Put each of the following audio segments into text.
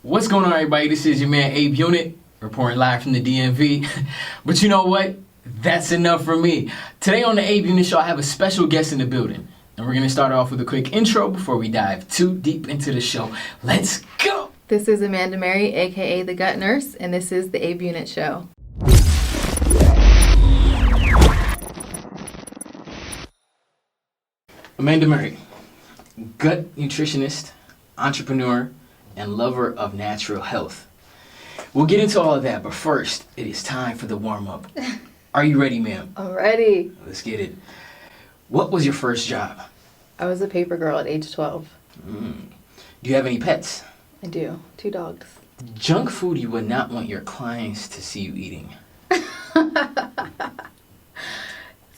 What's going on, everybody? This is your man Abe-Unit, reporting live from the DMV. But you know what? That's enough for me. Today on the Abe-Unit show, I have a special guest in the building. And we're going to start off with a quick intro before we dive too deep into the show. Let's go! This is Meri a.k.a. the Gut Nurse, and this is the Abe-Unit show. Meri, gut nutritionist, entrepreneur, and lover of natural health. We'll get into all of that, but first, it is time for the warm-up. Are you ready, ma'am? I'm ready. Let's get it. What was your first job? I was a paper girl at age 12. Do you have any pets? I do. 2 dogs. Junk food you would not want your clients to see you eating.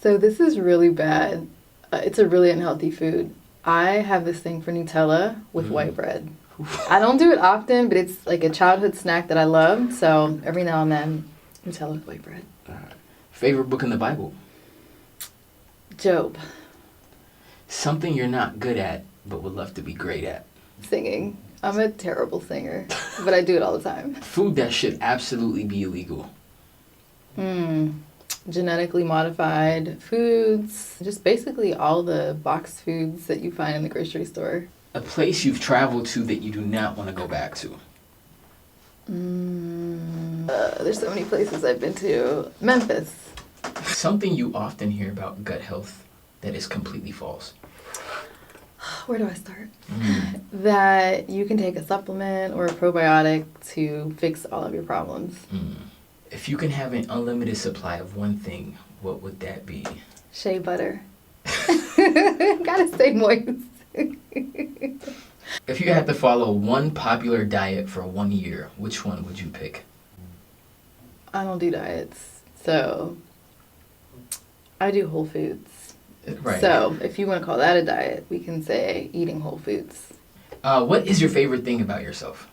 So this is really bad. It's a really unhealthy food. I have this thing for Nutella with white bread. I don't do it often, but it's like a childhood snack that I love. So every now and then, Nutella with white bread. Favorite book in the Bible? Job. Something you're not good at, but would love to be great at. Singing. I'm a terrible singer, but I do it all the time. Food that should absolutely be illegal. Genetically modified foods. Just basically all the boxed foods that you find in the grocery store. A place you've traveled to that you do not want to go back to. There's so many places I've been to. Memphis. Something you often hear about gut health that is completely false. Where do I start? That you can take a supplement or a probiotic to fix all of your problems. If you can have an unlimited supply of one thing, what would that be? Shea butter. Gotta stay moist. If you had to follow one popular diet for 1 year, which one would you pick? I don't do diets, so I do whole foods. Right. So if you want to call that a diet, we can say eating whole foods. What is your favorite thing about yourself?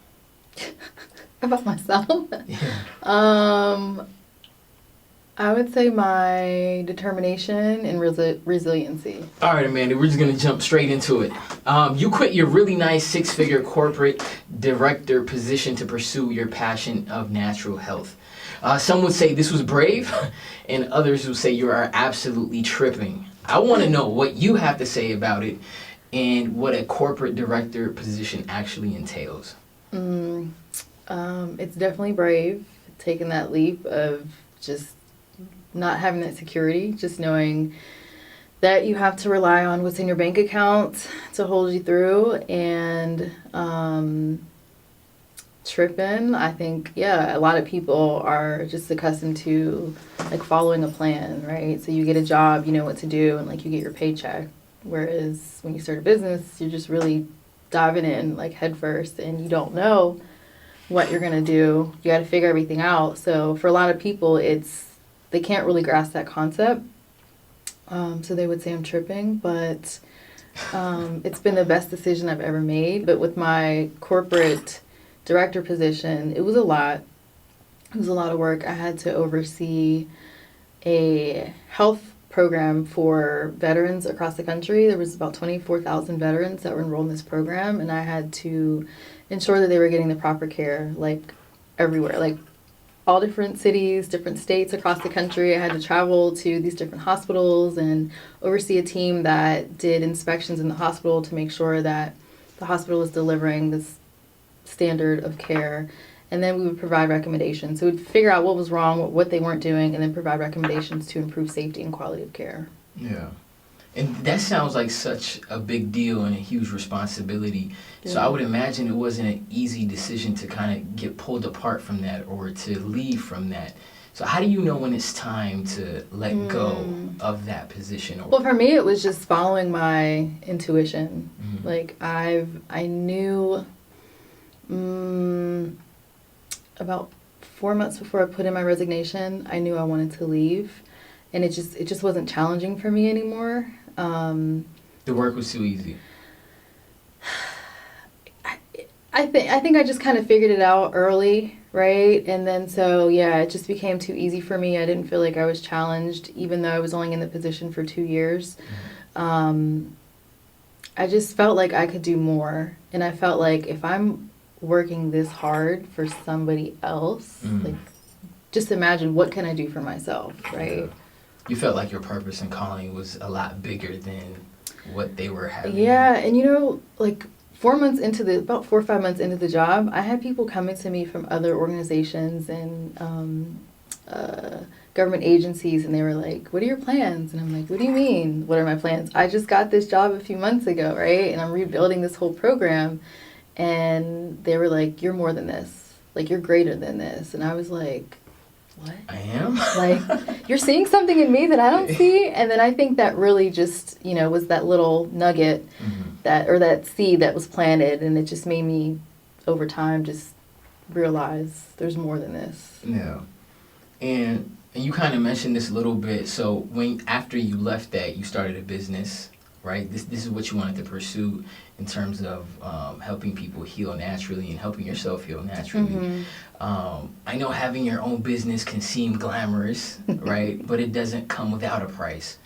About myself? Yeah. I would say my determination and resiliency. All right, Amanda, we're just going to jump straight into it. You quit your really nice 6-figure corporate director position to pursue your passion of natural health. Some would say this was brave, and others would say you are absolutely tripping. I want to know what you have to say about it and what a corporate director position actually entails. It's definitely brave, taking that leap of just not having that security, just knowing that you have to rely on what's in your bank account to hold you through, and tripping. I think, a lot of people are just accustomed to like following a plan, right? So you get a job, you know what to do, and like you get your paycheck. Whereas when you start a business, you're just really diving in like head first, and you don't know what you're gonna do. You got to figure everything out. So for a lot of people, they can't really grasp that concept. So they would say I'm tripping, but it's been the best decision I've ever made. But with my corporate director position, it was a lot. It was a lot of work. I had to oversee a health program for veterans across the country. There was about 24,000 veterans that were enrolled in this program, and I had to ensure that they were getting the proper care, like everywhere, like all different cities, different states across the country. I had to travel to these different hospitals and oversee a team that did inspections in the hospital to make sure that the hospital was delivering this standard of care. And then we would provide recommendations. So we'd figure out what was wrong, what they weren't doing, and then provide recommendations to improve safety and quality of care. Yeah. And that sounds like such a big deal and a huge responsibility. Yeah. So I would imagine it wasn't an easy decision to kind of get pulled apart from that or to leave from that. So how do you know when it's time to let go of that position? Well, for me, it was just following my intuition. Like I knew about 4 months before I put in my resignation, I knew I wanted to leave. And it just wasn't challenging for me anymore. The work was too easy. I think I just kind of figured it out early, right? And then it just became too easy for me. I didn't feel like I was challenged, even though I was only in the position for 2 years. I just felt like I could do more. And I felt like if I'm working this hard for somebody else, like, just imagine what can I do for myself, right? Yeah. You felt like your purpose and calling was a lot bigger than what they were having. Yeah, and you know, like about 4 or 5 months into the job, I had people coming to me from other organizations and government agencies, and they were like, "What are your plans?" And I'm like, "What do you mean? What are my plans? I just got this job a few months ago, right? And I'm rebuilding this whole program." And they were like, "You're more than this. Like, you're greater than this." And I was like, "What? I am? Like, you're seeing something in me that I don't see?" And then I think that really just, you know, was that little nugget that seed that was planted, and it just made me, over time, just realize there's more than this. Yeah. And you kind of mentioned this a little bit. So after you left that, you started a business, right? This is what you wanted to pursue in terms of helping people heal naturally and helping yourself heal naturally. I know having your own business can seem glamorous, right? But it doesn't come without a price.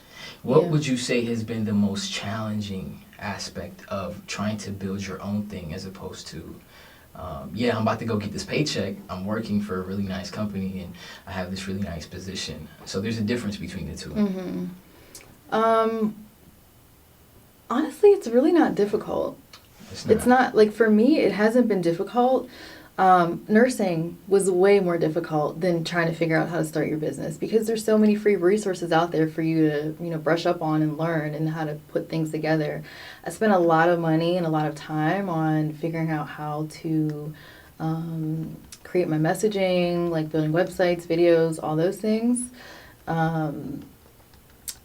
What would you say has been the most challenging aspect of trying to build your own thing as opposed to, I'm about to go get this paycheck, I'm working for a really nice company, and I have this really nice position. So there's a difference between the two. Honestly, it's really not difficult. It's not, like, for me, it hasn't been difficult. Nursing was way more difficult than trying to figure out how to start your business, because there's so many free resources out there for you to, you know, brush up on and learn and how to put things together. I spent a lot of money and a lot of time on figuring out how to create my messaging, like building websites, videos, all those things.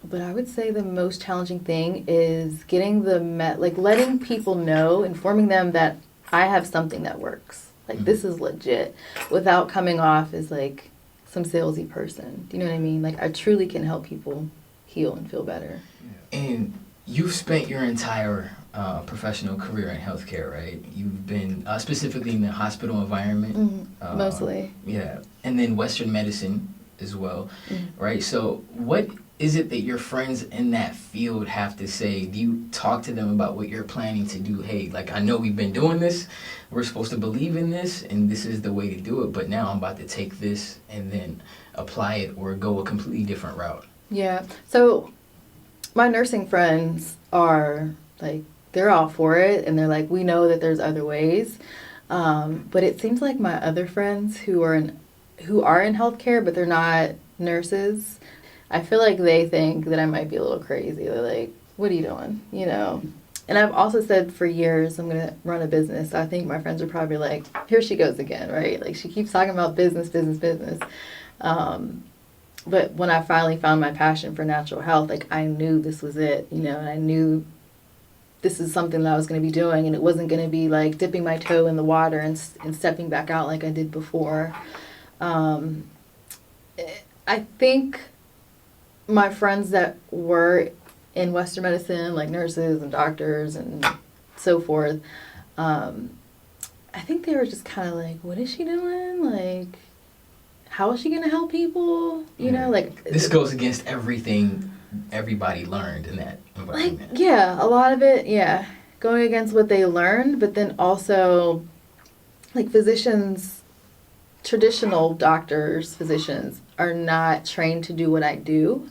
But I would say the most challenging thing is getting letting people know, informing them that I have something that works. Like, this is legit, without coming off as, like, some salesy person. Do you know what I mean? Like, I truly can help people heal and feel better. And you've spent your entire professional career in healthcare, right? You've been specifically in the hospital environment. Mostly. Yeah. And then Western medicine as well, right? So what is it that your friends in that field have to say? Do you talk to them about what you're planning to do? Hey, like, I know we've been doing this, we're supposed to believe in this, and this is the way to do it, but now I'm about to take this and then apply it or go a completely different route. Yeah. So my nursing friends are, like, they're all for it, and they're like, we know that there's other ways. But it seems like my other friends who are in healthcare, but they're not nurses, I feel like they think that I might be a little crazy. They're like, what are you doing? You know? And I've also said for years, I'm going to run a business. I think my friends are probably like, here she goes again, right? Like, she keeps talking about business. But when I finally found my passion for natural health, like, I knew this was it, you know, and I knew this is something that I was going to be doing, and it wasn't going to be like dipping my toe in the water and stepping back out like I did before. I think my friends that were in Western medicine, like nurses and doctors and so forth, I think they were just kind of like, what is she doing? Like, how is she going to help people? You know, like... This goes against everything everybody learned in that environment. Like, yeah, a lot of it, yeah. Going against what they learned, but then also, like, physicians, traditional doctors, physicians, are not trained to do what I do.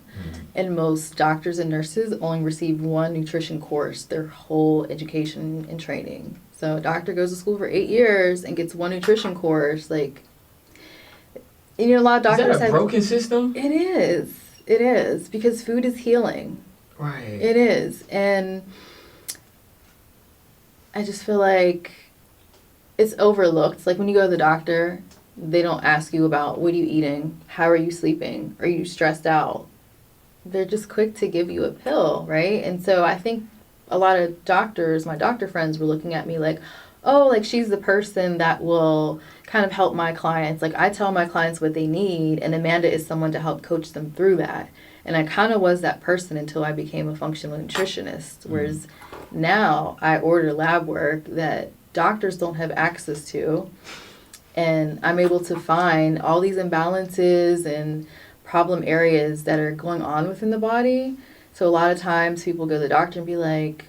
And most doctors and nurses only receive one nutrition course their whole education and training. So a doctor goes to school for 8 years and gets one nutrition course. Like, you know, a lot of doctors Is that a broken system? It is. It is. Because food is healing. Right. It is. And I just feel like it's overlooked. Like, when you go to the doctor, they don't ask you about what are you eating, how are you sleeping, are you stressed out. They're just quick to give you a pill, right? And so I think a lot of doctors, my doctor friends, were looking at me like, oh, like, she's the person that will kind of help my clients. Like, I tell my clients what they need, and Amanda is someone to help coach them through that. And I kind of was that person until I became a functional nutritionist, whereas now I order lab work that doctors don't have access to, and I'm able to find all these imbalances and problem areas that are going on within the body. So a lot of times people go to the doctor and be like,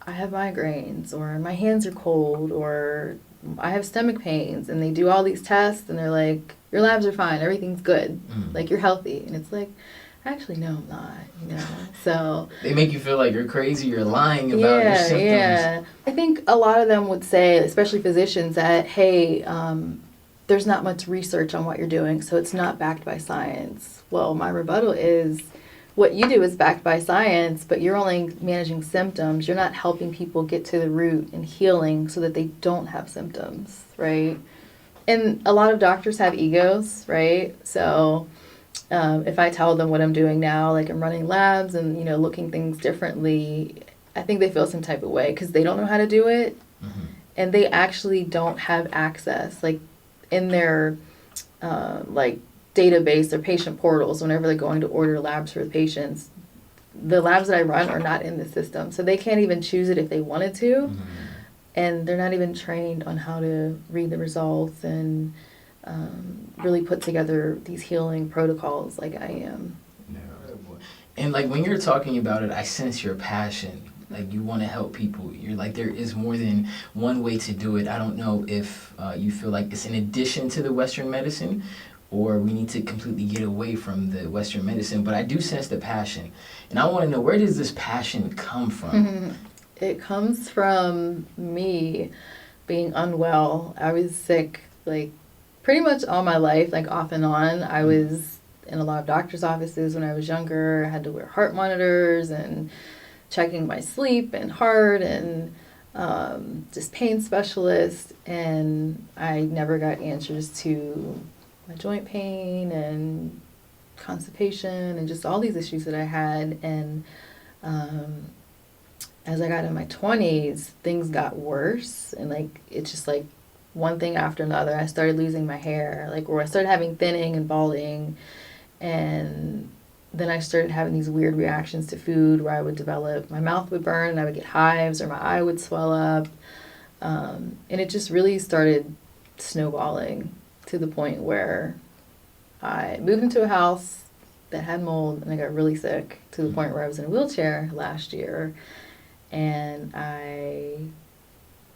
I have migraines, or my hands are cold, or I have stomach pains, and they do all these tests, and they're like, your labs are fine, everything's good, like you're healthy, and it's like, actually, no, I'm not, you know. So they make you feel like you're crazy, you're lying about your symptoms. Yeah. I think a lot of them would say, especially physicians, that hey, there's not much research on what you're doing, so it's not backed by science. Well, my rebuttal is, what you do is backed by science, but you're only managing symptoms. You're not helping people get to the root and healing so that they don't have symptoms, right? And a lot of doctors have egos, right? So if I tell them what I'm doing now, like I'm running labs and, you know, looking things differently, I think they feel some type of way because they don't know how to do it. And they actually don't have access, like in their like database or patient portals, whenever they're going to order labs for the patients, the labs that I run are not in the system. So they can't even choose it if they wanted to. And they're not even trained on how to read the results and really put together these healing protocols like I am. And like when you're talking about it, I sense your passion. Like you want to help people. You're like, there is more than one way to do it. I don't know if you feel like it's in addition to the Western medicine, or we need to completely get away from the Western medicine, but I do sense the passion. And I want to know, where does this passion come from? It comes from me being unwell. I was sick, like, pretty much all my life, like, off and on. I was in a lot of doctor's offices when I was younger. I had to wear heart monitors and checking my sleep and heart and just pain specialist. And I never got answers to my joint pain and constipation and just all these issues that I had. And as I got in my 20s, things got worse. And like, it's just like one thing after another. I started losing my hair, like, or I started having thinning and balding. And then I started having these weird reactions to food where I would develop, my mouth would burn and I would get hives or my eye would swell up. And it just really started snowballing to the point where I moved into a house that had mold and I got really sick to the point where I was in a wheelchair last year. And I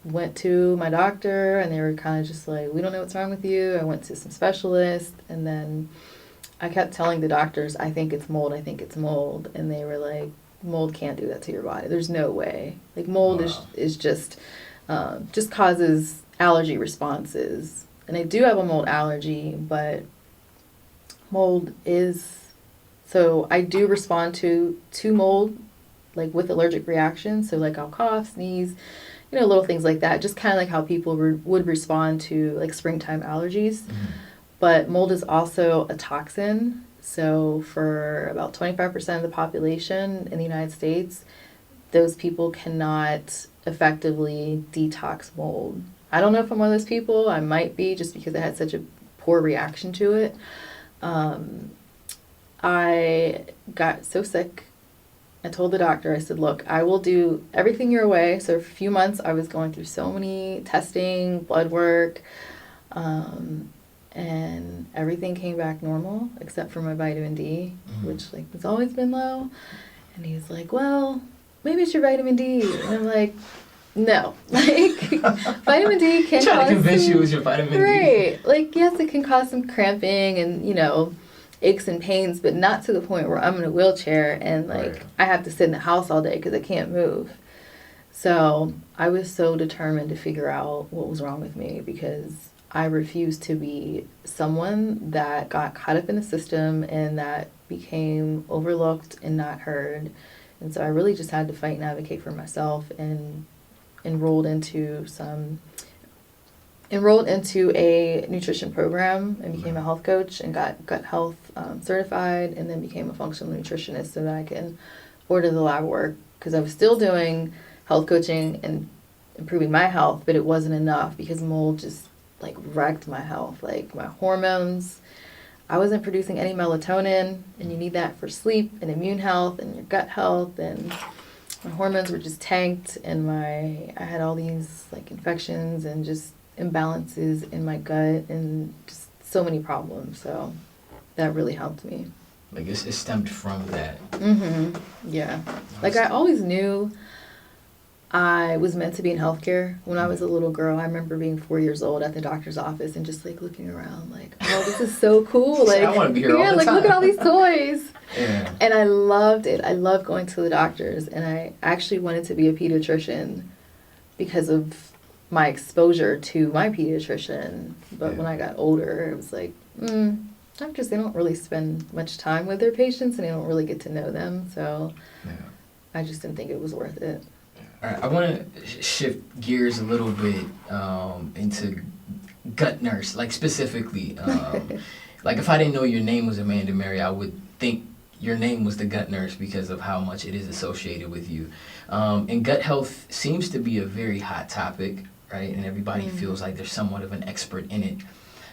went to my doctor and they were kind of just like, we don't know what's wrong with you. I went to some specialists and then I kept telling the doctors, I think it's mold, I think it's mold. And they were like, mold can't do that to your body. There's no way. Like mold is just causes allergy responses. And I do have a mold allergy, but mold is, so I do respond to mold, like with allergic reactions. So like I'll cough, sneeze, you know, little things like that. Just kind of like how people would respond to like springtime allergies. But mold is also a toxin. So for about 25% of the population in the United States, those people cannot effectively detox mold. I don't know if I'm one of those people. I might be, just because I had such a poor reaction to it. I got so sick. I told the doctor, I said, look, I will do everything your way. So for a few months, I was going through so many testing, blood work, and everything came back normal except for my vitamin D, which like has always been low. And he's like, well, maybe it's your vitamin D. And I'm like, no, like vitamin D can trying to convince you it was your vitamin D. Right. Like, yes, it can cause some cramping and, you know, aches and pains, but not to the point where I'm in a wheelchair and like I have to sit in the house all day because I can't move. So I was so determined to figure out what was wrong with me because I refused to be someone that got caught up in the system and that became overlooked and not heard. And so I really just had to fight and advocate for myself and enrolled into a nutrition program and became a health coach and got gut health certified, and then became a functional nutritionist so that I can order the lab work, because I was still doing health coaching and improving my health, but it wasn't enough because mold just like wrecked my health, like my hormones. I wasn't producing any melatonin, and you need that for sleep and immune health and your gut health, and my hormones were just tanked, and I had all these like infections and just imbalances in my gut and just so many problems. So that really helped me. Like it stemmed from that. Yeah. Like I always knew I was meant to be in healthcare when I was a little girl. I remember being 4 years old at the doctor's office and just like looking around like, oh, this is so cool. Like, I want to be here all yeah, the like time. look at all these toys. Yeah. And I loved it. I loved going to the doctors, and I actually wanted to be a pediatrician because of my exposure to my pediatrician. But when I got older, it was like, doctors, they don't really spend much time with their patients and they don't really get to know them. So I just didn't think it was worth it. All right, I want to shift gears a little bit into gut nurse, like specifically. Like if I didn't know your name was Amanda Meri, I would think your name was the gut nurse because of how much it is associated with you. And gut health seems to be a very hot topic, right? And everybody feels like they're somewhat of an expert in it.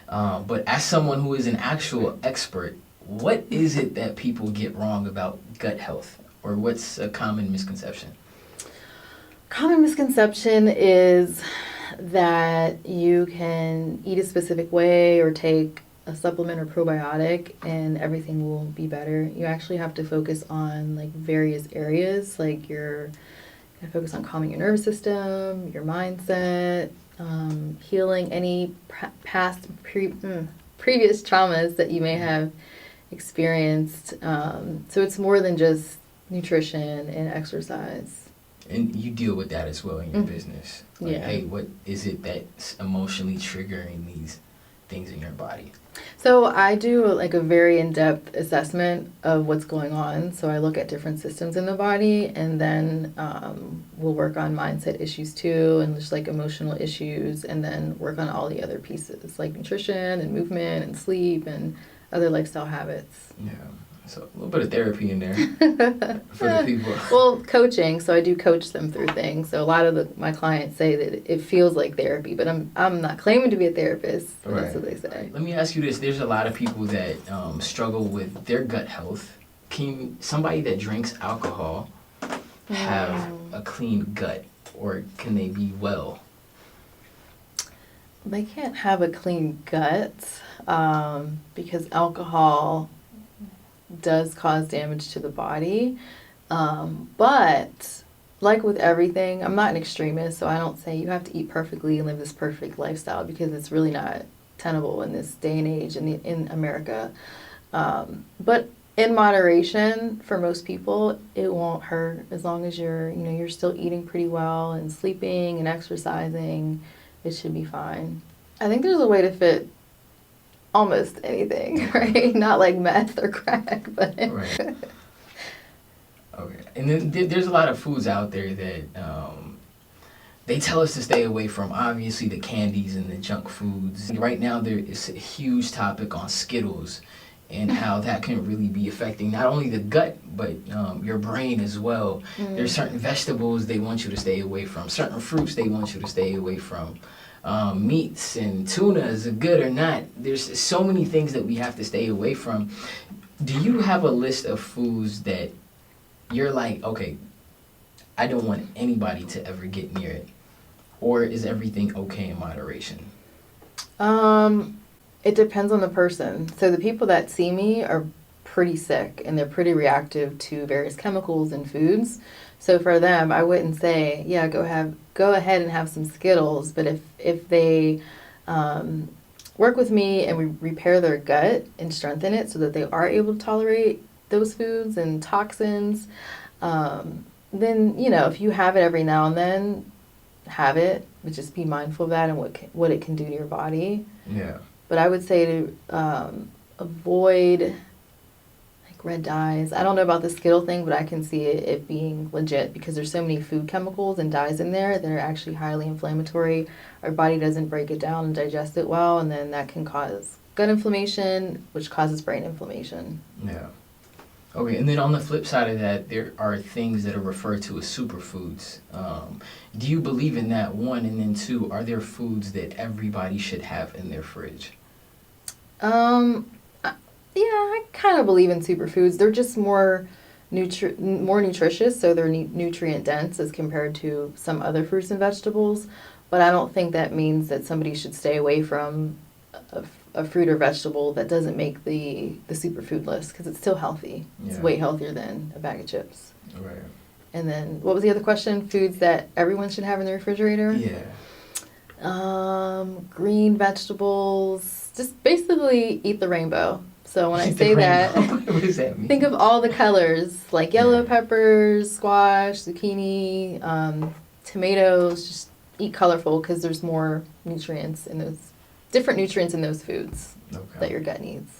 But as someone who is an actual expert, what is it that people get wrong about gut health? Or what's a common misconception? Common misconception is that you can eat a specific way or take a supplement or probiotic and everything will be better. You actually have to focus on like various areas, like you're gonna focus on calming your nervous system, your mindset, healing any previous traumas that you may have experienced. So it's more than just nutrition and exercise. And you deal with that as well in your business. Like, Yeah. hey, what is it that's emotionally triggering these things in your body? So I do like a very in-depth assessment of what's going on. So I look at different systems in the body, and then we'll work on mindset issues too, and just like emotional issues, and then work on all the other pieces like nutrition and movement and sleep and other lifestyle habits. Yeah. So a little bit of therapy in there for the people. Well, coaching. So I do coach them through things. So a lot of my clients say that it feels like therapy, but I'm not claiming to be a therapist. Right. That's what they say. Let me ask you this: there's a lot of people that struggle with their gut health. Can somebody that drinks alcohol have a clean gut, or can they be well? They can't have a clean gut because alcohol does cause damage to the body. But like with everything, I'm not an extremist, so I don't say you have to eat perfectly and live this perfect lifestyle because it's really not tenable in this day and age in America. But in moderation, for most people, it won't hurt as long as you're still eating pretty well and sleeping and exercising. It should be fine. I think there's a way to fit almost anything, right? Not like meth or crack, but Right. Okay. And then there's a lot of foods out there that they tell us to stay away from. Obviously, the candies and the junk foods. Right now, there is a huge topic on Skittles and how that can really be affecting not only the gut, but your brain as well. There's certain vegetables they want you to stay away from. Certain fruits they want you to stay away from. Meats and tuna, is it good or not? There's so many things that we have to stay away from. Do you have a list of foods that you're like, okay, I don't want anybody to ever get near it? Or is everything okay in moderation? It depends on the person. So the people that see me are pretty sick and they're pretty reactive to various chemicals and foods. So for them, I wouldn't say, yeah, go ahead and have some Skittles. But if they work with me and we repair their gut and strengthen it so that they are able to tolerate those foods and toxins, then, if you have it every now and then, have it, but just be mindful of that and what it can do to your body. Yeah. But I would say to avoid red dyes. I don't know about the Skittle thing, but I can see it being legit because there's so many food chemicals and dyes in there that are actually highly inflammatory. Our body doesn't break it down and digest it well, and then that can cause gut inflammation, which causes brain inflammation. Yeah. Okay, and then on the flip side of that, there are things that are referred to as superfoods. Do you believe in that, one? And then two, are there foods that everybody should have in their fridge? Yeah, I kind of believe in superfoods. They're just more nutritious, so they're nutrient dense as compared to some other fruits and vegetables. But I don't think that means that somebody should stay away from a fruit or vegetable that doesn't make the superfood list because it's still healthy. It's way healthier than a bag of chips. Right. And then, what was the other question? Foods that everyone should have in the refrigerator? Yeah. Green vegetables. Just basically eat the rainbow. So when I Eat the say that, rainbow. What does that mean? think of all the colors, like yellow Yeah. peppers, squash, zucchini, tomatoes. Just eat colorful because there's more nutrients in those, different nutrients in those foods that your gut needs.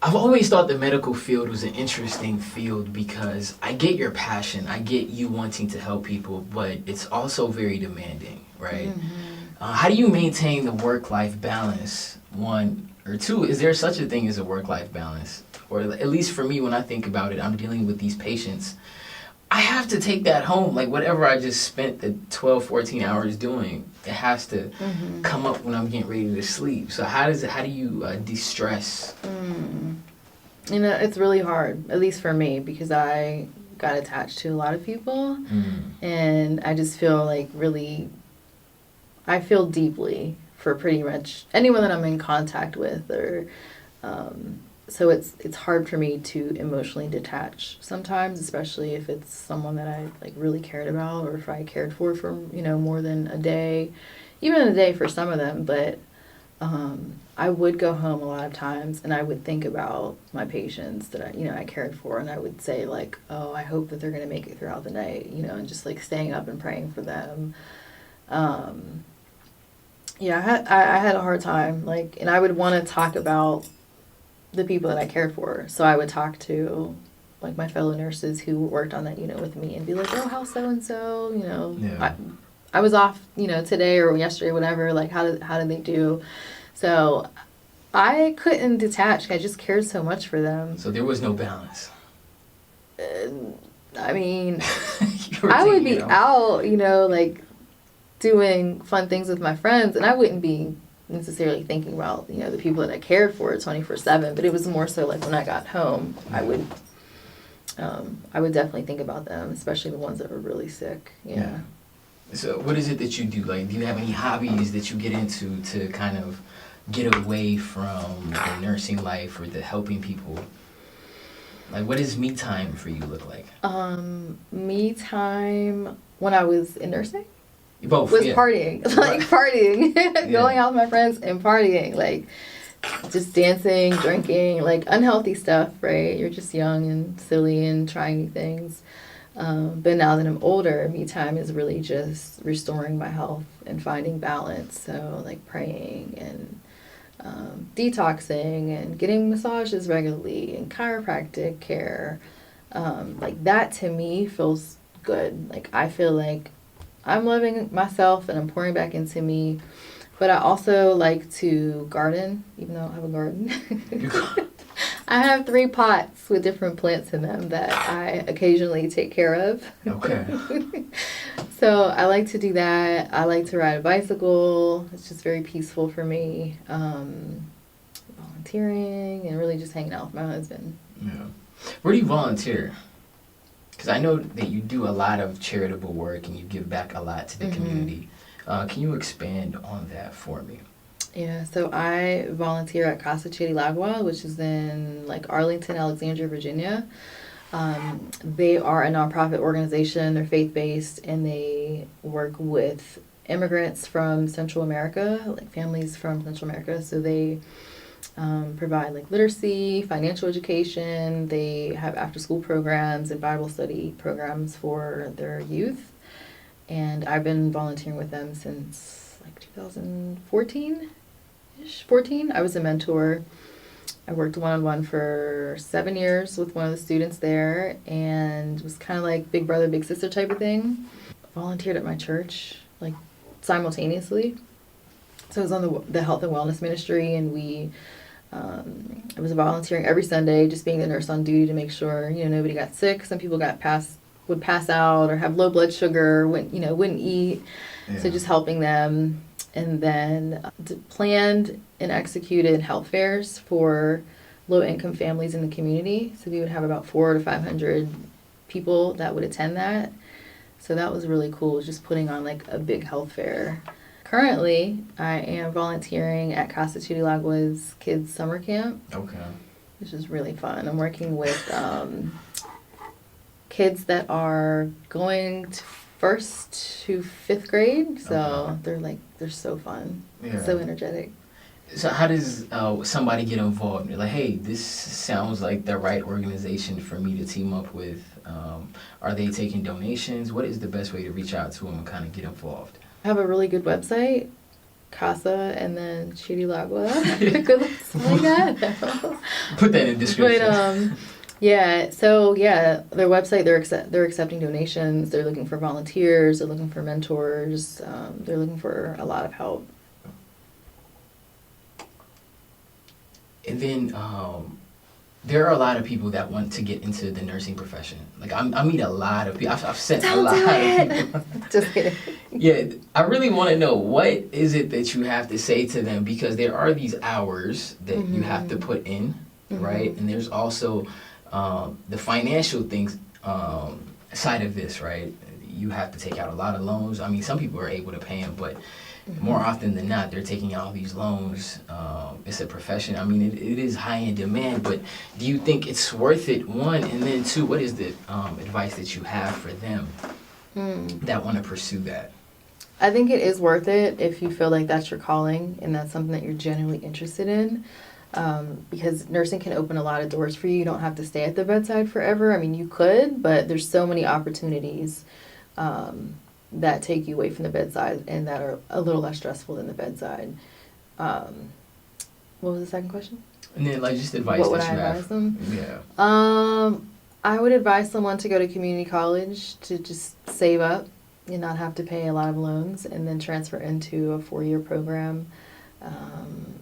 I've always thought the medical field was an interesting field because I get your passion, I get you wanting to help people, but it's also very demanding, right? Mm-hmm. How do you maintain the work-life balance? One, or two, is there such a thing as a work-life balance? Or at least for me, when I think about it, I'm dealing with these patients. I have to take that home. Like whatever I just spent the 12, 14 hours doing, it has to come up when I'm getting ready to sleep. So how do you de-stress? You know, it's really hard, at least for me, because I got attached to a lot of people. And I just feel like I feel deeply for pretty much anyone that I'm in contact with, or so it's hard for me to emotionally detach sometimes, especially if it's someone that I like really cared about, or if I cared for more than a day, even a day for some of them. But I would go home a lot of times and I would think about my patients that I cared for, and I would say like, oh, I hope that they're going to make it throughout the night, and just like staying up and praying for them. Yeah, I had a hard time, and I would want to talk about the people that I cared for. So I would talk to like my fellow nurses who worked on that unit with me and be like, oh, how's so-and-so, Yeah. I was off, today or yesterday, whatever, like how did they do? So I couldn't detach. I just cared so much for them. So there was no balance. I mean, I would be out, like doing fun things with my friends, and I wouldn't be necessarily thinking about, the people that I cared for 24/7, but it was more so like when I got home, I would definitely think about them, especially the ones that were really sick. Yeah. So what is it that you do? Like, do you have any hobbies that you get into to kind of get away from the nursing life or the helping people? Like, what does me time for you look like? Me time when I was in nursing? Both, was partying. Partying. Going out with my friends and partying. Like, just dancing, drinking, like unhealthy stuff, right? You're just young and silly and trying new things. But now that I'm older, me time is really just restoring my health and finding balance. So, like praying and detoxing and getting massages regularly and chiropractic care. Like, that to me feels good. Like, I feel like I'm loving myself and I'm pouring back into me. But I also like to garden, even though I don't have a garden. I have 3 pots with different plants in them that I occasionally take care of. Okay. So I like to do that. I like to ride a bicycle. It's just very peaceful for me. Volunteering and really just hanging out with my husband. Yeah. Where do you volunteer? Because I know that you do a lot of charitable work and you give back a lot to the community. Can you expand on that for me? Yeah, so I volunteer at Casa Chiricahua, which is in Arlington, Alexandria, Virginia. They are a nonprofit organization. They're faith-based, and they work with immigrants from Central America, like families from Central America. So they provide literacy, financial education. They have after-school programs and Bible study programs for their youth. And I've been volunteering with them since 2014-ish, 14. I was a mentor. I worked one-on-one for 7 years with one of the students there, and it was kind of like big brother, big sister type of thing. Volunteered at my church, simultaneously. So I was on the health and wellness ministry, and I was volunteering every Sunday, just being the nurse on duty to make sure, nobody got sick. Some people would pass out or have low blood sugar, wouldn't eat. Yeah. So just helping them. And then planned and executed health fairs for low-income families in the community. So we would have about 400 to 500 people that would attend that. So that was really cool, just putting on a big health fair. Currently, I am volunteering at Casa Chiricahua's kids summer camp. Okay. Which is really fun. I'm working with kids that are going to first to fifth grade, so they're so fun, so energetic. So how does somebody get involved? They're like, hey, this sounds like the right organization for me to team up with. Are they taking donations? What is the best way to reach out to them and kind of get involved? I have a really good website, Casa, and then Chirilagua. Something like that. Put that in the description. But their website, they're accepting donations. They're looking for volunteers. They're looking for mentors. They're looking for a lot of help. And then there are a lot of people that want to get into the nursing profession. Like I meet a lot of people. I've sent a lot of people. Just kidding. Yeah, I really want to know, what is it that you have to say to them? Because there are these hours that you have to put in, right? And there's also the financial things side of this, right? You have to take out a lot of loans. I mean, some people are able to pay them, but more often than not, they're taking out these loans. It's a profession. I mean, it is high in demand, but do you think it's worth it, one? And then two, what is the advice that you have for them that want to pursue that? I think it is worth it if you feel like that's your calling and that's something that you're genuinely interested in. Because nursing can open a lot of doors for you. You don't have to stay at the bedside forever. I mean, you could, but there's so many opportunities that take you away from the bedside and that are a little less stressful than the bedside. What was the second question? And then, like, just advice what would that I you advise have. them? Yeah. I would advise someone to go to community college to just save up and not have to pay a lot of loans, and then transfer into a 4-year program.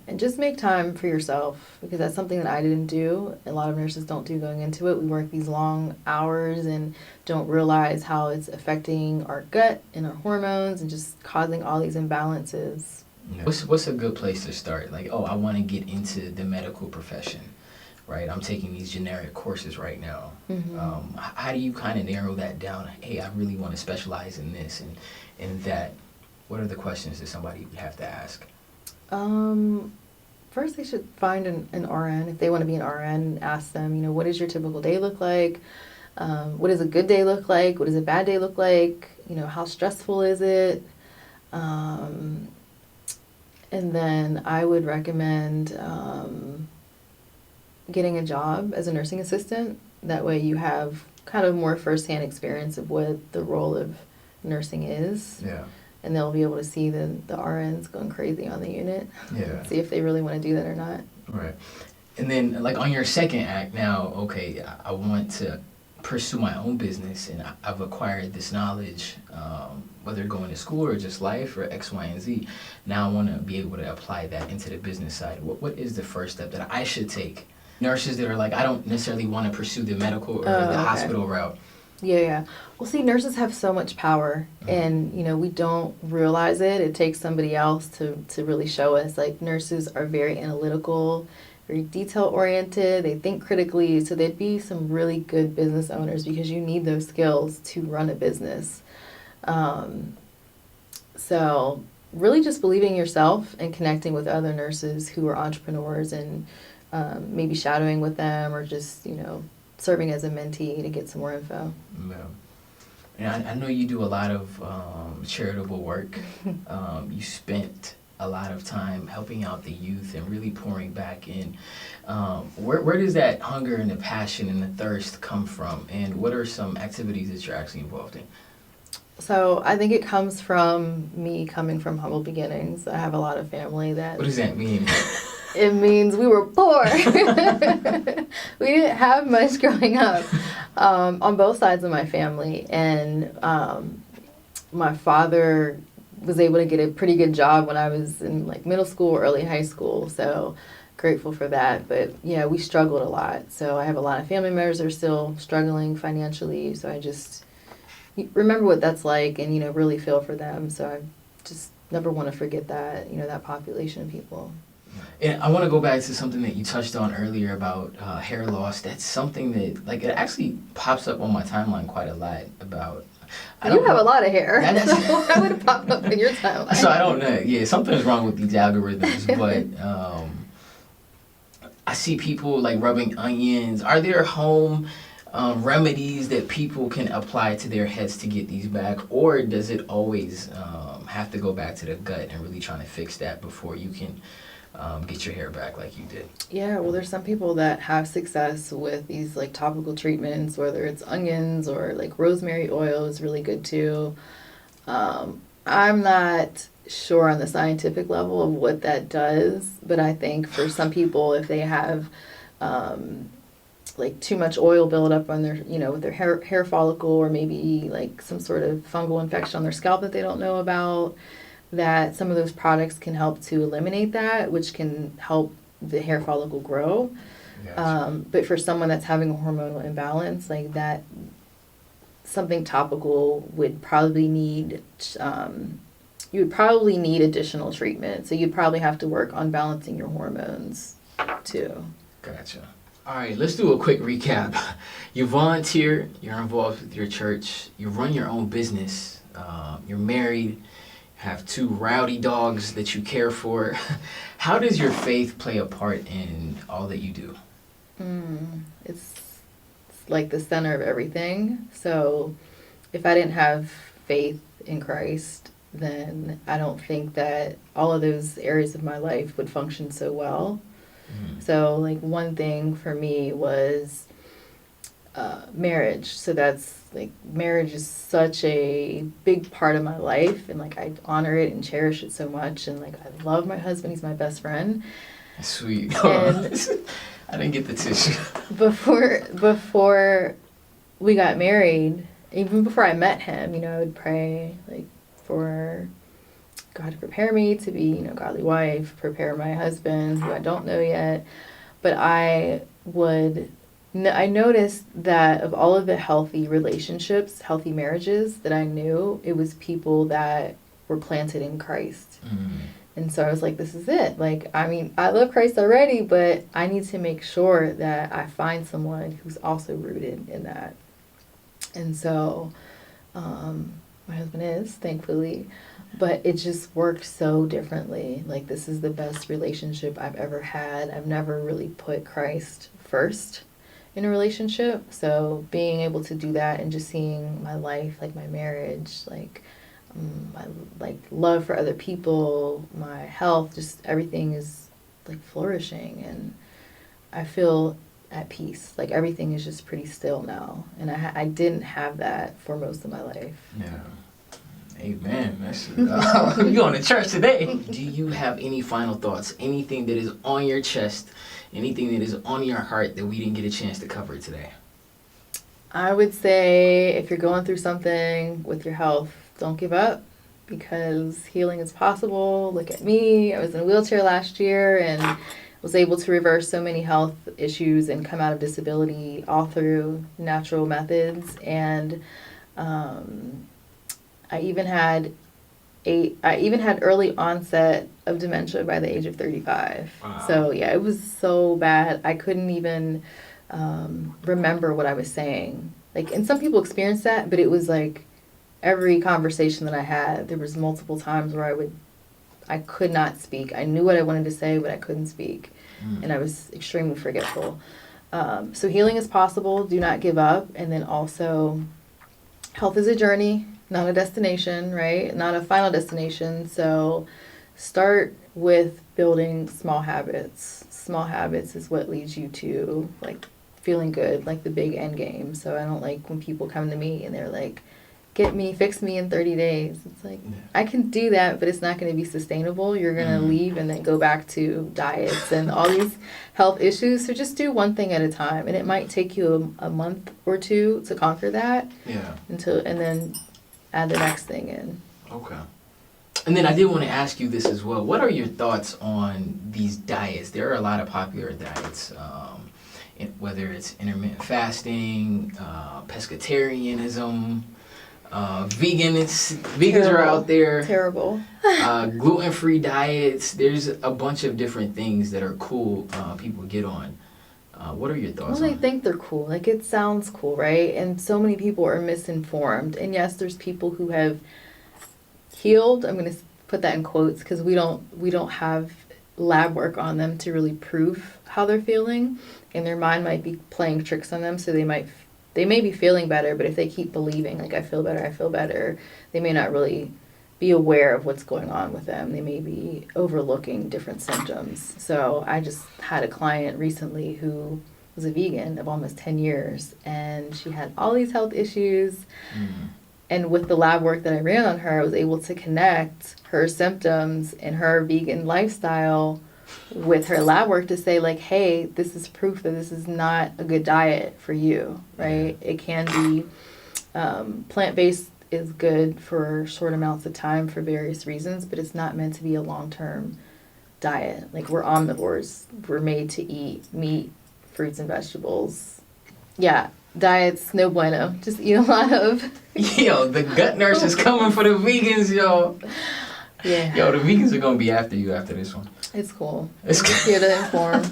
And just make time for yourself, because that's something that I didn't do. A lot of nurses don't do going into it. We work these long hours and don't realize how it's affecting our gut and our hormones and just causing all these imbalances. Yeah. What's a good place to start? Like, I want to get into the medical profession, right? I'm taking these generic courses right now. How do you kind of narrow that down? Hey, I really want to specialize in this and that. What are the questions that somebody would have to ask? First they should find an RN. If they want to be an RN, ask them, what does your typical day look like? What does a good day look like? What does a bad day look like? How stressful is it? And then I would recommend getting a job as a nursing assistant. That way you have kind of more firsthand experience of what the role of nursing is. Yeah. And they'll be able to see the RNs going crazy on the unit. Yeah. See if they really want to do that or not. Right. And then, like, on your second act now, okay, I want to pursue my own business, and I've acquired this knowledge, whether going to school or just life or X, Y, and Z. Now I want to be able to apply that into the business side. What is the first step that I should take? Nurses that are like, I don't necessarily want to pursue the medical or the hospital route. Yeah. Well, see, nurses have so much power, and, we don't realize it. It takes somebody else to really show us. Like, nurses are very analytical, very detail-oriented. They think critically, so they'd be some really good business owners because you need those skills to run a business. So really just believing in yourself and connecting with other nurses who are entrepreneurs and maybe shadowing with them or just, serving as a mentee to get some more info. Yeah. And I know you do a lot of charitable work. You spent a lot of time helping out the youth and really pouring back in. Where does that hunger and the passion and the thirst come from? And what are some activities that you're actually involved in? So I think it comes from me coming from humble beginnings. I have a lot of family that... What does that mean? It means we were poor. We didn't have much growing up on both sides of my family. And my father was able to get a pretty good job when I was in middle school, early high school. So grateful for that. But yeah, we struggled a lot. So I have a lot of family members that are still struggling financially. So I just remember what that's like and, really feel for them. So I just never want to forget that, that population of people. And I want to go back to something that you touched on earlier about hair loss. That's something that, it actually pops up on my timeline quite a lot about... You have a lot of hair. Why would it pop up in your timeline? So I don't know. Yeah, something's wrong with these algorithms, but I see people, rubbing onions. Are there home remedies that people can apply to their heads to get these back, or does it always have to go back to the gut and really trying to fix that before you can get your hair back like you did? Yeah, well, there's some people that have success with these like topical treatments, whether it's onions or like rosemary oil is really good too. I'm not sure on the scientific level of what that does, but I think for some people, if they have like too much oil buildup on their, with their hair follicle, or maybe like some sort of fungal infection on their scalp that they don't know about, that some of those products can help to eliminate that, which can help the hair follicle grow. Gotcha. But for someone that's having a hormonal imbalance, like that, something topical would probably need, you would probably need additional treatment. So you'd probably have to work on balancing your hormones too. Gotcha. All right, let's do a quick recap. You volunteer, you're involved with your church, you run your own business, you're married, have 2 rowdy dogs that you care for. How does your faith play a part in all that you do? It's like the center of everything. So if I didn't have faith in Christ, then I don't think that all of those areas of my life would function so well. So like one thing for me was marriage. So that's like, marriage is such a big part of my life, and like I honor it and cherish it so much, and like I love my husband. He's my best friend. Sweet. And I didn't get the tissue. before we got married, even before I met him, I would pray like for God to prepare me to be, a godly wife, prepare my husband, who I don't know yet. But I noticed that of all of the healthy relationships, healthy marriages that I knew, it was people that were planted in Christ. And so I was like, this is it. Like, I mean, I love Christ already, but I need to make sure that I find someone who's also rooted in that. And so my husband is, thankfully. But it just worked so differently. Like, this is the best relationship I've ever had. I've never really put Christ first in a relationship. So being able to do that and just seeing my life, like my marriage, like my like love for other people, my health, just everything is like flourishing, and I feel at peace. Like everything is just pretty still now, and I didn't have that for most of my life. Yeah. Amen. You going to church today. Do you have any final thoughts? Anything that is on your chest? Anything that is on your heart that we didn't get a chance to cover today? I would say if you're going through something with your health, don't give up, because healing is possible. Look at me. I was in a wheelchair last year and was able to reverse so many health issues and come out of disability all through natural methods. And I even had early onset of dementia by the age of 35. Wow. So yeah, it was so bad. I couldn't even remember what I was saying. Like, and some people experience that, but it was like every conversation that I had, there was multiple times where I could not speak. I knew what I wanted to say, but I couldn't speak. And I was extremely forgetful. So healing is possible. Do not give up. And then also, health is a journey, not a destination, right? Not a final destination. So start with building small habits. Small habits is what leads you to like feeling good, like the big end game. So I don't like when people come to me and they're like, fix me in 30 days. It's like, I can do that, but it's not going to be sustainable. You're going to leave and then go back to diets and all these health issues. So just do one thing at a time. And it might take you a month or two to conquer that. Yeah. And then add the next thing in. Okay. And then I did want to ask you this as well. What are your thoughts on these diets? There are a lot of popular diets, whether it's intermittent fasting, pescatarianism, vegans are out there. Terrible. Gluten-free diets. There's a bunch of different things that are cool people get on. What are your thoughts Well, on they think they're cool. Like, it sounds cool, right? And so many people are misinformed. And yes, there's people who have healed. I'm going to put that in quotes because we don't have lab work on them to really prove how they're feeling. And their mind might be playing tricks on them, so they might they may be feeling better, but if they keep believing, like, I feel better, they may not really be aware of what's going on with them. They may be overlooking different symptoms. So I just had a client recently who was a vegan of almost 10 years, and she had all these health issues. And with the lab work that I ran on her, I was able to connect her symptoms and her vegan lifestyle with her lab work to say, like, hey, this is proof that this is not a good diet for you, right? It can be plant-based is good for short amounts of time for various reasons, but it's not meant to be a long-term diet. Like, we're omnivores. We're made to eat meat, fruits, and vegetables. Yeah, diets, no bueno. Just eat a lot of... Yo, the gut nurse is coming for the vegans, yo. Yeah. Yo, the vegans are going to be after you after this one. It's cool. It's I'm just here to inform.